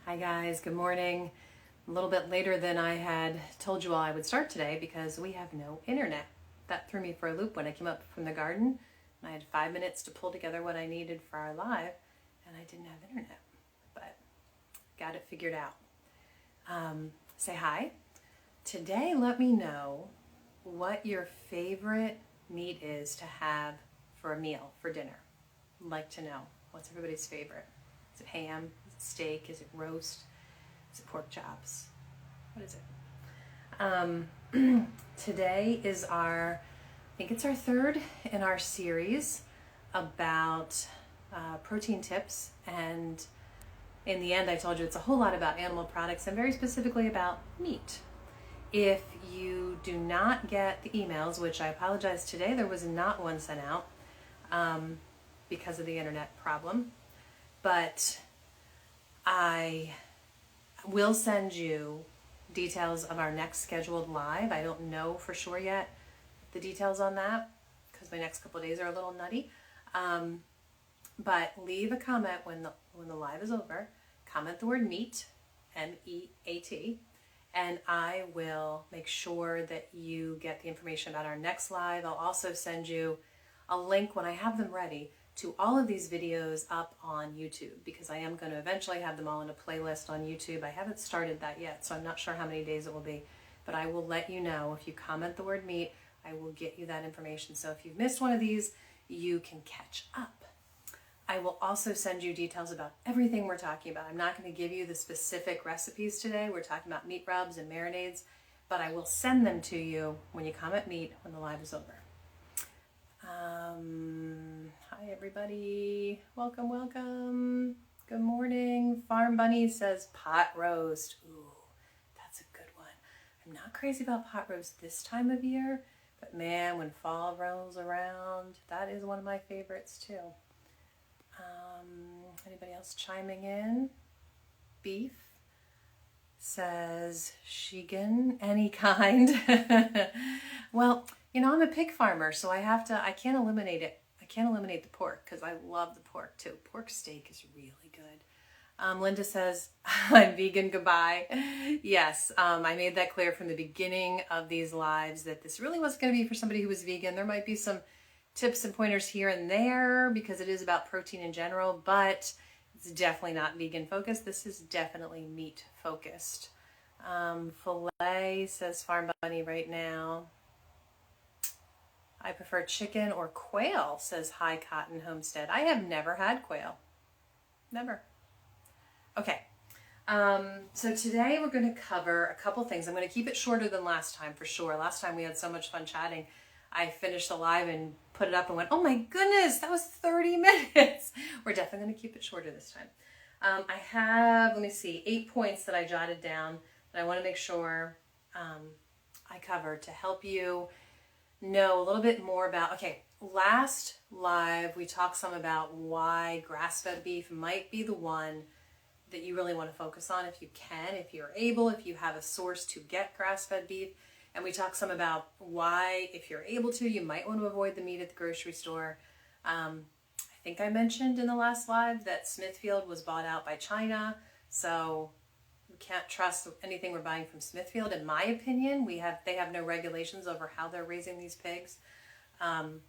Hi guys, good morning. A little bit later than I had told you all I would start today because we have no internet. That threw me for a loop when I came up from the garden and I had 5 minutes to pull together what I needed for our live and I didn't have internet, but got it figured out. Say hi. Today, let me know what your favorite meat is to have for a meal, for dinner. I'd like to know. What's everybody's favorite? Is it ham? Is it steak? Is it roast? Is it pork chops? What is it? Today is I think it's our third in our series about protein tips. And in the end, I told you it's a whole lot about animal products and very specifically about meat. If you do not get the emails, which I apologize today, there was not one sent out because of the internet problem. But I will send you details of our next scheduled live. I don't know for sure yet the details on that because my next couple of days are a little nutty. But leave a comment when the live is over. Comment the word meat, MEAT, and I will make sure that you get the information about our next live. I'll also send you a link when I have them ready to all of these videos up on YouTube because I am going to eventually have them all in a playlist on YouTube. I haven't started that yet, so I'm not sure how many days it will be, but I will let you know. If you comment the word meat, I will get you that information. So if you've missed one of these, you can catch up. I will also send you details about everything we're talking about. I'm not going to give you the specific recipes today. We're talking about meat rubs and marinades, but I will send them to you when you comment meat when the live is over. Hi everybody, welcome. Good morning. Farm Bunny says pot roast. Ooh, that's a good one. I'm not crazy about pot roast this time of year, but man, when fall rolls around, that is one of my favorites too. Anybody else chiming in? Beef says Shigan, any kind. Well, I'm a pig farmer, so I can't eliminate it. I can't eliminate the pork because I love the pork too. Pork steak is really good. Linda says, I'm vegan, goodbye. Yes, I made that clear from the beginning of these lives that this really wasn't going to be for somebody who was vegan. There might be some tips and pointers here and there because it is about protein in general, but it's definitely not vegan focused. This is definitely meat focused. Filet says Farm Bunny right now. I prefer chicken or quail, says High Cotton Homestead. I have never had quail. Never. Okay. So today we're going to cover a couple things. I'm going to keep it shorter than last time for sure. Last time we had so much fun chatting. I finished the live and put it up and went, oh my goodness, that was 30 minutes. We're definitely going to keep it shorter this time. I have, 8 points that I jotted down that I want to make sure I cover to help you know a little bit more about. Okay, last live we talked some about why grass-fed beef might be the one that you really want to focus on if you can, if you're able, if you have a source to get grass-fed beef. And we talked some about why, if you're able to, you might want to avoid the meat at the grocery store. I think I mentioned in the last live that Smithfield was bought out by China, so we can't trust anything we're buying from Smithfield. In my opinion, they have no regulations over how they're raising these pigs. And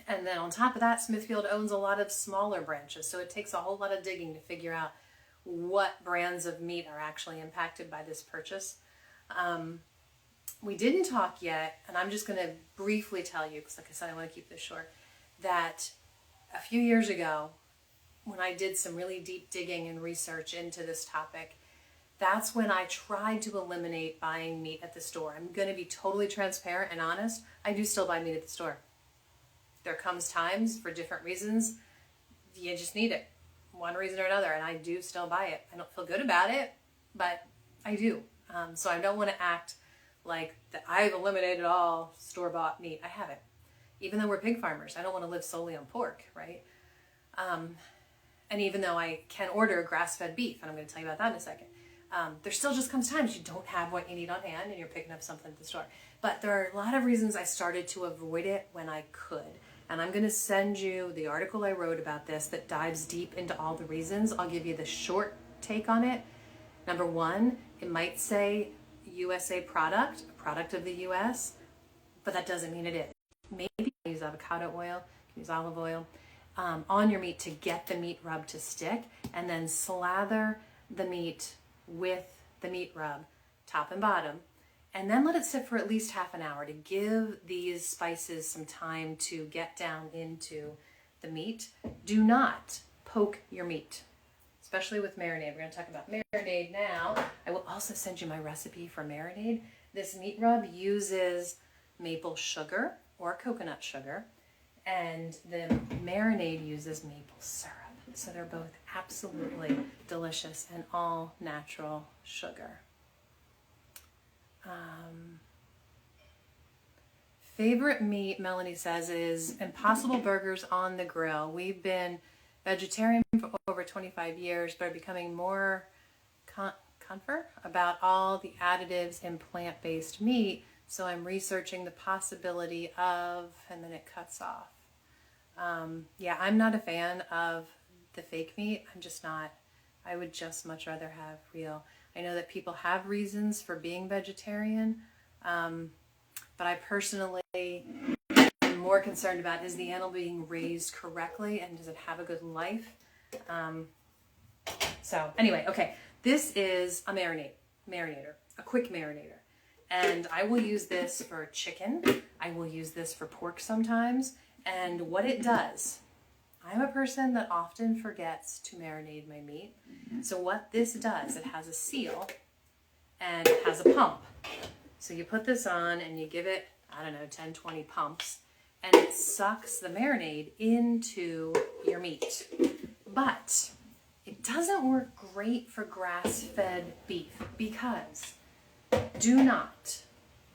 then on top of that, Smithfield owns a lot of smaller branches, so it takes a whole lot of digging to figure out what brands of meat are actually impacted by this purchase. We didn't talk yet, and I'm just going to briefly tell you, because like I said, I want to keep this short, that a few years ago, when I did some really deep digging and research into this topic, that's when I tried to eliminate buying meat at the store. I'm going to be totally transparent and honest. I do still buy meat at the store. There comes times, for different reasons, you just need it, one reason or another, and I do still buy it. I don't feel good about it, but I do. So I don't want to act like that I've eliminated all store-bought meat. I haven't. Even though we're pig farmers, I don't want to live solely on pork, right? And even though I can order grass-fed beef, and I'm going to tell you about that in a second, there still just comes times you don't have what you need on hand and you're picking up something at the store. But there are a lot of reasons I started to avoid it when I could. And I'm going to send you the article I wrote about this that dives deep into all the reasons. I'll give you the short take on it. Number one, it might say USA product, a product of the US, but that doesn't mean it is. Maybe use avocado oil, use olive oil on your meat to get the meat rub to stick, and then slather the meat with the meat rub, top and bottom, and then let it sit for at least half an hour to give these spices some time to get down into the meat. Do not poke your meat, especially with marinade. We're going to talk about marinade now. I will also send you my recipe for marinade. This meat rub uses maple sugar or coconut sugar, and the marinade uses maple syrup. So they're both absolutely delicious and all natural sugar. Favorite meat, Melanie says, is Impossible Burgers on the grill. We've been vegetarian for over 25 years, but are becoming more comfort about all the additives in plant-based meat. So I'm researching the possibility of, and then it cuts off. Yeah, I'm not a fan of the fake meat. I'm just not. I would just much rather have real. I know that people have reasons for being vegetarian, but I personally am more concerned about, is the animal being raised correctly and does it have a good life? So anyway, okay, this is a marinator, a quick marinator. And I will use this for chicken. I will use this for pork sometimes. And what it does, I'm a person that often forgets to marinate my meat. So what this does, it has a seal and it has a pump. So you put this on and you give it, I don't know, 10, 20 pumps, and it sucks the marinade into your meat. But it doesn't work great for grass-fed beef because do not,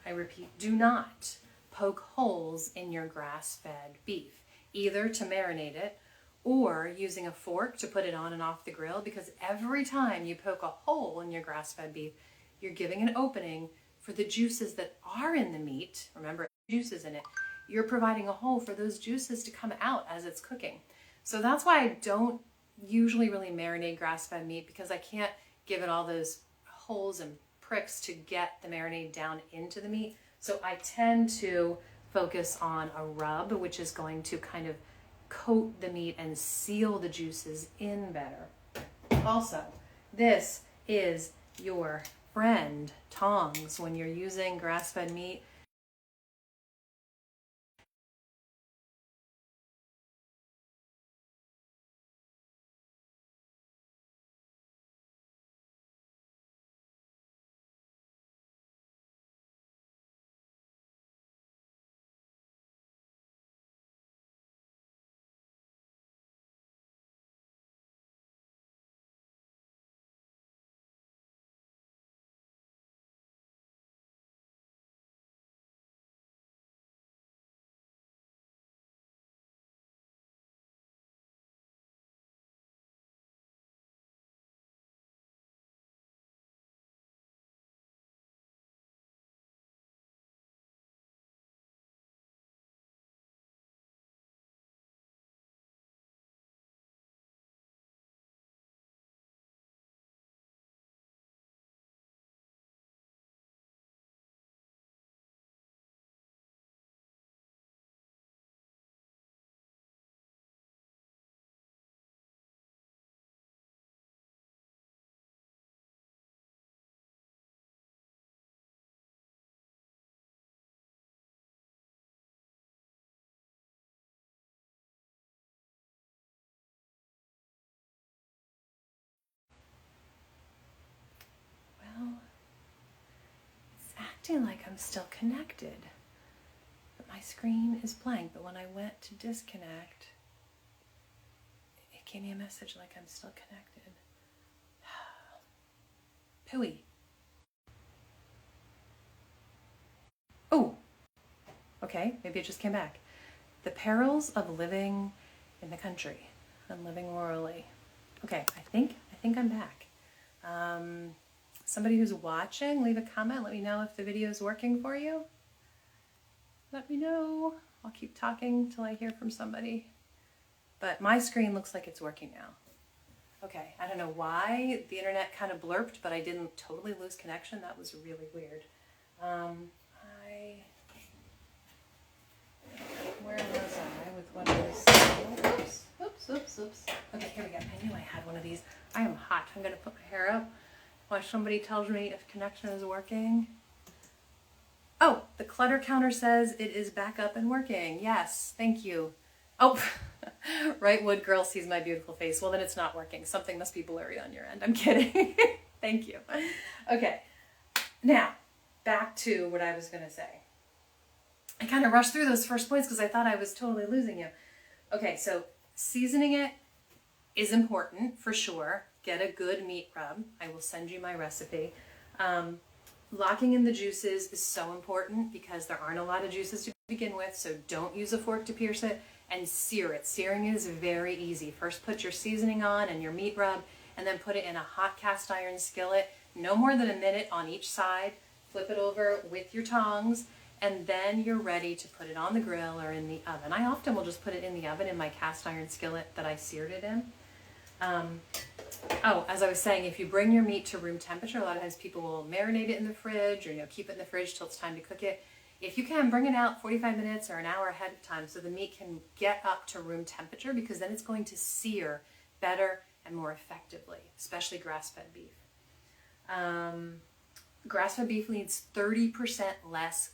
I repeat, do not poke holes in your grass-fed beef, either to marinate it or using a fork to put it on and off the grill, because every time you poke a hole in your grass-fed beef, you're giving an opening for the juices that are in the meat. Remember, juices in it. You're providing a hole for those juices to come out as it's cooking. So that's why I don't usually really marinate grass-fed meat, because I can't give it all those holes and pricks to get the marinade down into the meat. So I tend to focus on a rub, which is going to kind of coat the meat and seal the juices in better. Also, this is your friend, tongs, when you're using grass-fed meat. Well, it's acting like I'm still connected, but my screen is blank. But when I went to disconnect, it gave me a message like I'm still connected. Pooey. Oh, okay, maybe it just came back. The perils of living in the country and living rurally. Okay, I think I'm back. Somebody who's watching, leave a comment. Let me know if the video is working for you. Let me know. I'll keep talking till I hear from somebody. But my screen looks like it's working now. Okay, I don't know why the internet kind of blurped, but I didn't totally lose connection. That was really weird. Where was I with one of these? Oops. Okay, here we go. I knew I had one of these. I am hot. I'm going to put my hair up while somebody tells me if connection is working. Oh, the clutter counter says it is back up and working. Yes, thank you. Oh, right, Wood Girl sees my beautiful face. Well, then it's not working. Something must be blurry on your end. I'm kidding. Thank you. Okay, now back to what I was going to say. I kind of rushed through those first points because I thought I was totally losing you. Okay, so seasoning it is important for sure. Get a good meat rub. I will send you my recipe. Locking in the juices is so important because there aren't a lot of juices to begin with, so don't use a fork to pierce it, and sear it. Searing is very easy. First put your seasoning on and your meat rub, and then put it in a hot cast iron skillet, no more than a minute on each side. Flip it over with your tongs, and then you're ready to put it on the grill or in the oven. I often will just put it in the oven in my cast iron skillet that I seared it in. Oh, as I was saying, if you bring your meat to room temperature, a lot of times people will marinate it in the fridge or keep it in the fridge till it's time to cook it. If you can, bring it out 45 minutes or an hour ahead of time so the meat can get up to room temperature, because then it's going to sear better and more effectively, especially grass-fed beef. Grass-fed beef needs 30% less